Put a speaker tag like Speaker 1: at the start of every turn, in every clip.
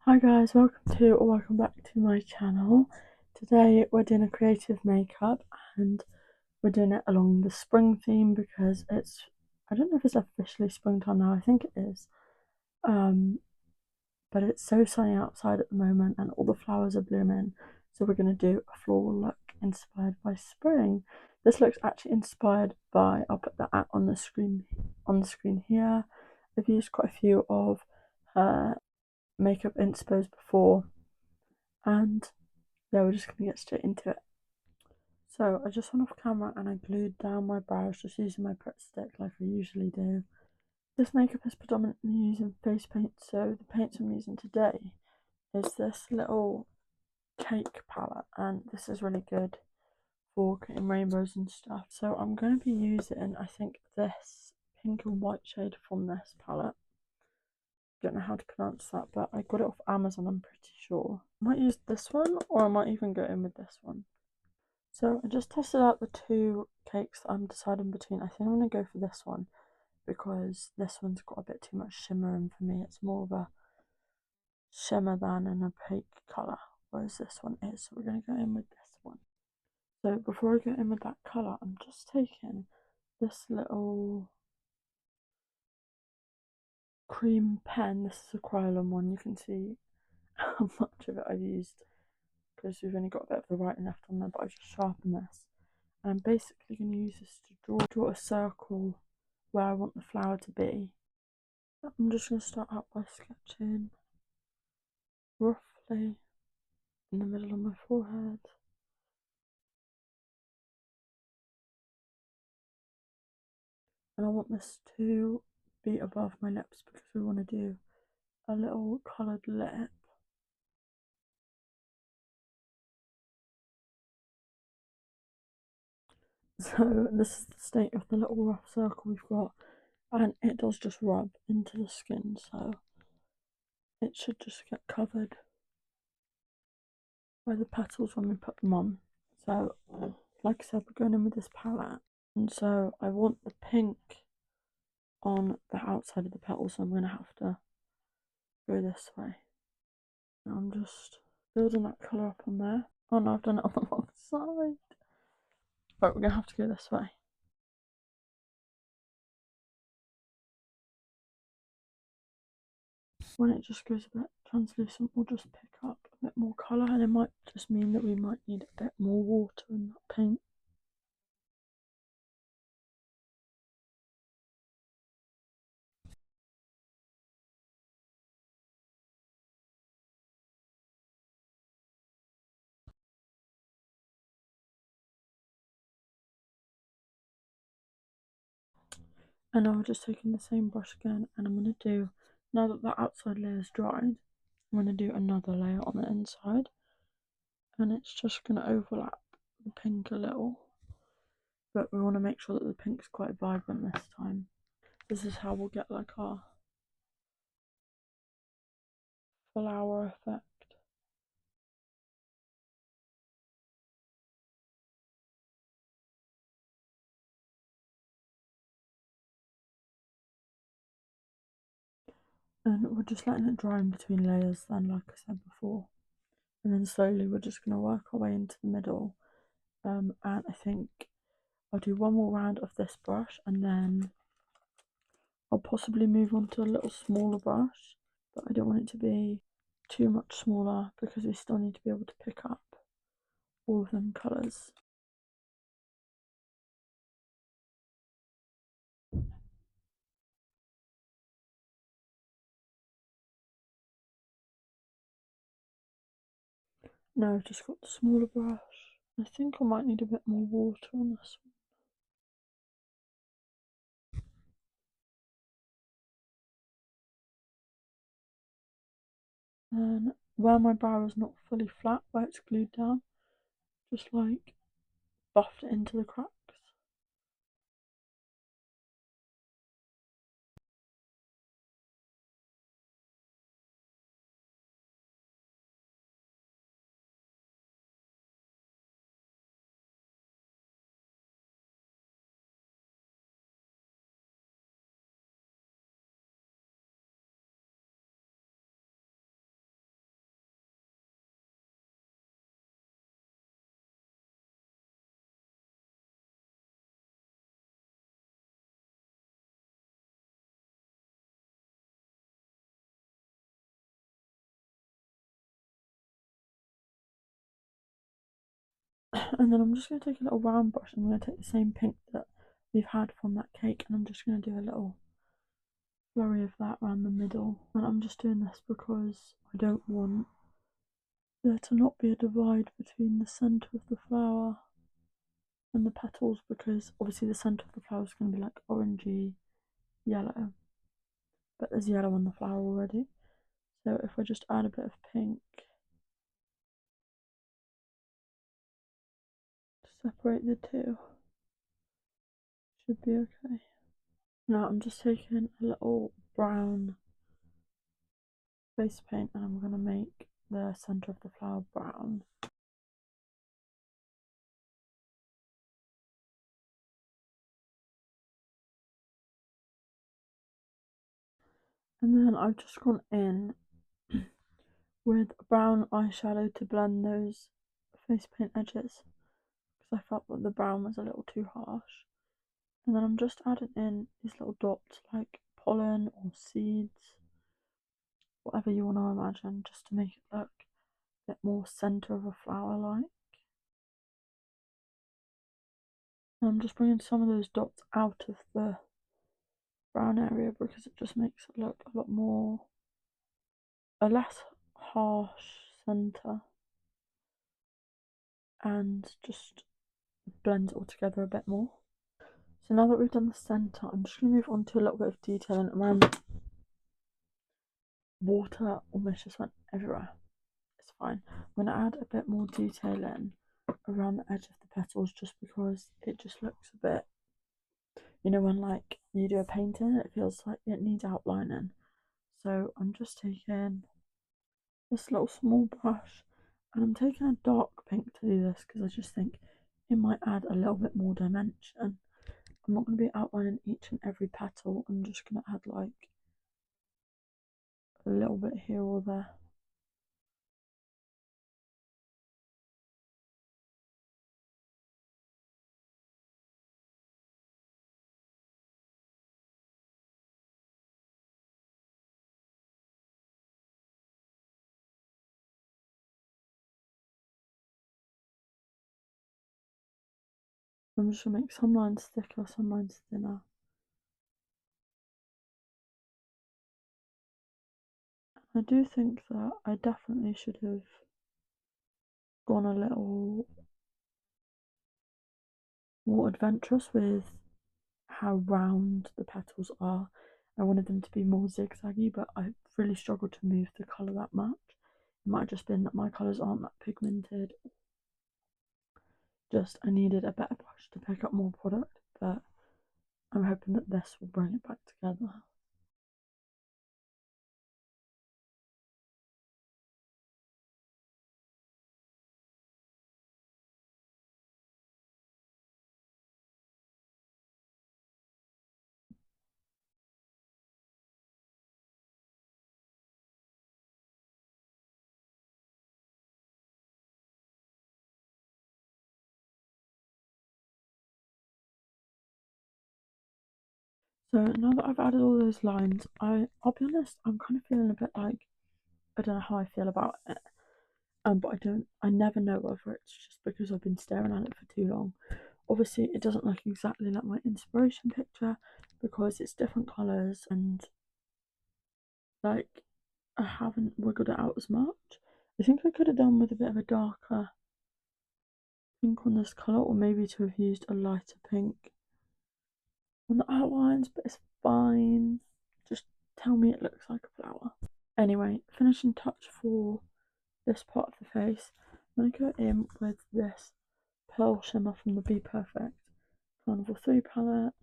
Speaker 1: Hi guys, welcome back to my channel. Today we're doing a creative makeup and we're doing it along the spring theme because I don't know if it's officially springtime now, I think it is. But it's so sunny outside at the moment and all the flowers are blooming. So we're going to do a floral look inspired by spring. This looks actually inspired by, I'll put that on the screen here. I've used quite a few of her makeup inspos before, and yeah, we're just gonna get straight into it. So I just went off camera and I glued down my brows just using my Pritt stick like I usually do. This makeup is predominantly using face paint, so the paints I'm using today is this little cake palette, and this is really good for creating rainbows and stuff. So I'm going to be using, I think, this pink and white shade from this palette. Don't know how to pronounce that, but I got it off Amazon, I'm pretty sure. I might use this one, or I might even go in with this one. So I just tested out the two cakes that I'm deciding between. I think I'm going to go for this one because this one's got a bit too much shimmer in for me. It's more of a shimmer than an opaque colour, whereas this one is. So we're going to go in with this one. So before I go in with that colour, I'm just taking this little cream pen. This is a Krylon one. You can see how much of it I've used because we've only got a bit of the writing left on there, but I've just sharpened this. And I'm basically going to use this to draw a circle where I want the flower to be. I'm just going to start out by sketching roughly in the middle of my forehead. And I want this to be above my lips because we want to do a little coloured lip. So this is the state of the little rough circle we've got, and it does just rub into the skin, so it should just get covered by the petals when we put them on. So like I said, we're going in with this palette, and so I want the pink on the outside of the petals, so I'm going to have to go this way. Now I'm just building that colour up on there. Oh no, I've done it on the wrong side. Right, we're going to have to go this way. When it just goes a bit translucent, we'll just pick up a bit more colour, and it might just mean that we might need a bit more water in that paint. And now we're just taking the same brush again, and I'm going to do, now that the outside layer is dried, I'm going to do another layer on the inside, and it's just going to overlap the pink a little, but we want to make sure that the pink's quite vibrant this time. This is how we'll get like our flower effect. And we're just letting it dry in between layers then, like I said before. And then slowly we're just going to work our way into the middle. And I think I'll do one more round of this brush, and then I'll possibly move on to a little smaller brush, but I don't want it to be too much smaller because we still need to be able to pick up all of them colours. Now I've just got the smaller brush. I think I might need a bit more water on this one. And where my brow is not fully flat, where it's glued down, just like buffed it into the cracks. And then I'm just going to take a little round brush. I'm going to take the same pink that we've had from that cake, and I'm just going to do a little flurry of that around the middle. And I'm just doing this because I don't want there to not be a divide between the centre of the flower and the petals, because obviously the centre of the flower is going to be like orangey yellow, but there's yellow on the flower already. So if I just add a bit of pink to separate the two, should be okay. Now I'm just taking a little brown face paint and I'm going to make the centre of the flower brown. And then I've just gone in with brown eyeshadow to blend those face paint edges, because I felt that the brown was a little too harsh. And then I'm just adding in these little dots like pollen or seeds, whatever you want to imagine, just to make it look a bit more centre of a flower like. And I'm just bringing some of those dots out of the brown area because it just makes it look a lot more, a less harsh centre, and just blends it all together a bit more. So now that we've done the centre, I'm just going to move on to a little bit of detailing around. Water almost just went everywhere. It's fine. I'm going to add a bit more detail in around the edge of the petals, just because it just looks a bit, you know, when like you do a painting, it feels like it needs outlining. So I'm just taking this little small brush and I'm taking a dark pink to do this because I just think it might add a little bit more dimension. I'm not going to be outlining each and every petal, I'm just going to add like a little bit here or there. I'm just going to make some lines thicker, some lines thinner. I do think that I definitely should have gone a little more adventurous with how round the petals are. I wanted them to be more zigzaggy, but I really struggled to move the colour that much. It might have just been that my colours aren't that pigmented. Just I needed a better brush to pick up more product, but I'm hoping that this will bring it back together. So now that I've added all those lines, I'll be honest, I'm kind of feeling a bit like, I don't know how I feel about it. But I never know whether it's just because I've been staring at it for too long. Obviously, it doesn't look exactly like my inspiration picture because it's different colours and like I haven't wiggled it out as much. I think I could have done with a bit of a darker pink on this colour, or maybe to have used a lighter pink on the outlines, but it's fine. Just tell me it looks like a flower. Anyway, finishing touch for this part of the face. I'm going to go in with this pearl shimmer from the Be Perfect Carnival 3 palette.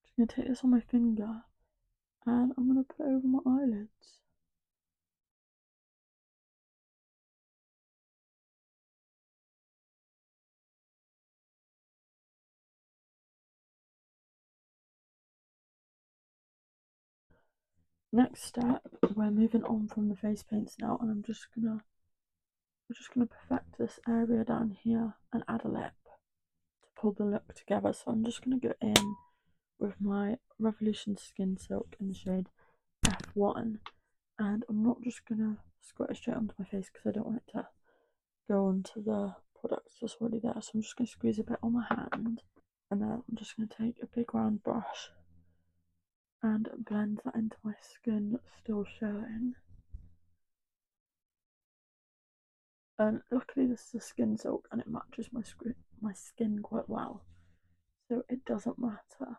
Speaker 1: Just going to take this on my finger and I'm going to put it over my eyelids. Next step, we're moving on from the face paints now, and we're just gonna perfect this area down here and add a lip to pull the look together. So I'm just gonna go in with my Revolution Skin Silk in the shade F1, and I'm not just gonna squirt it straight onto my face because I don't want it to go onto the product just already there, so I'm just going to squeeze a bit on my hand, and then I'm just going to take a big round brush and blend that into my skin that's still showing. And luckily this is a skin silk and it matches my skin quite well, so it doesn't matter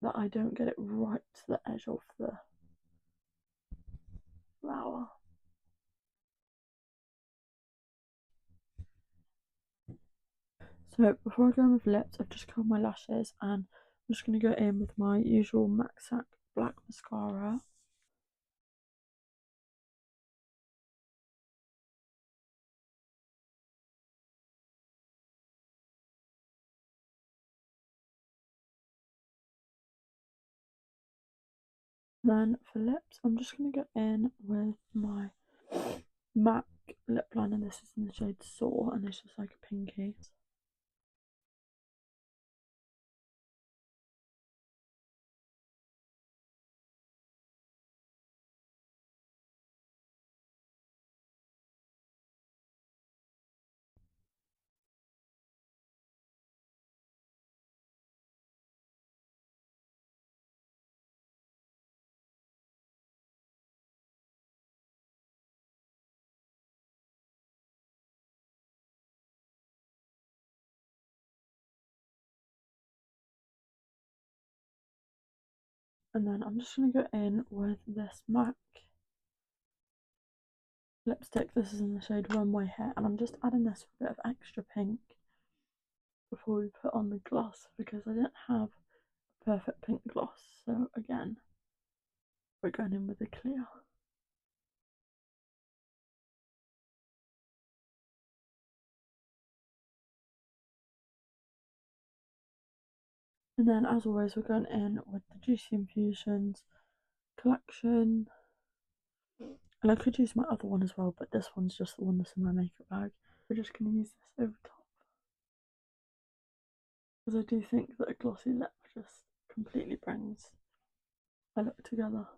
Speaker 1: that I don't get it right to the edge of the flower. So before I go in with lips, I've just curled my lashes and I'm just going to go in with my usual Maxac black mascara. Then for lips, I'm just going to go in with my MAC lip liner. This is in the shade Soar and it's just like a pinky. And then I'm just going to go in with this MAC lipstick. This is in the shade Runway Hair, and I'm just adding this with a bit of extra pink before we put on the gloss because I didn't have a perfect pink gloss. So again, we're going in with the clear. And then as always, we're going in with the Juicy Infusions collection. And I could use my other one as well, but this one's just the one that's in my makeup bag. We're just going to use this over top. Because I do think that a glossy lip just completely brings a look together.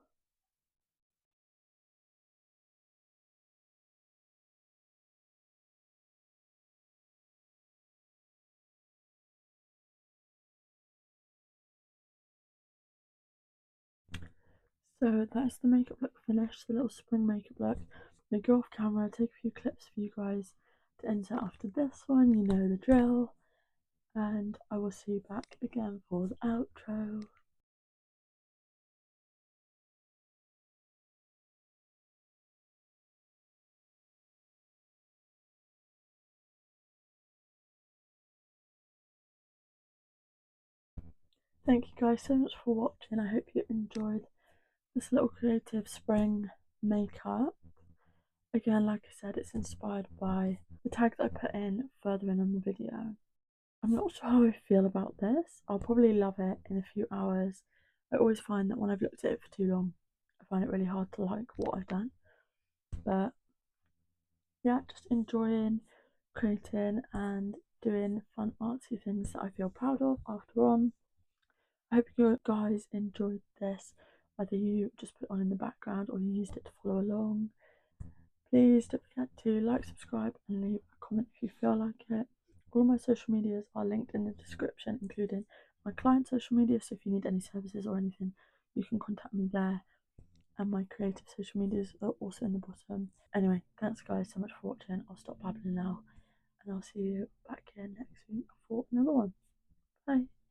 Speaker 1: So that is the makeup look finished, the little spring makeup look. I'm going to go off camera, take a few clips for you guys to insert after this one, you know the drill. And I will see you back again for the outro. Thank you guys so much for watching. I hope you enjoyed this little creative spring makeup. Again, like I said, it's inspired by the tag that I put in further in on the video. I'm not sure how I feel about this. I'll probably love it in a few hours. I always find that when I've looked at it for too long, I find it really hard to like what I've done. But yeah, just enjoying creating and doing fun artsy things that I feel proud of after on. I hope you guys enjoyed this, whether you just put it on in the background or you used it to follow along. Please don't forget to like, subscribe and leave a comment if you feel like it. All my social medias are linked in the description, including my client social media, so if you need any services or anything, you can contact me there. And my creative social medias are also in the bottom. Anyway, thanks guys so much for watching. I'll stop babbling now and I'll see you back here next week for another one. Bye.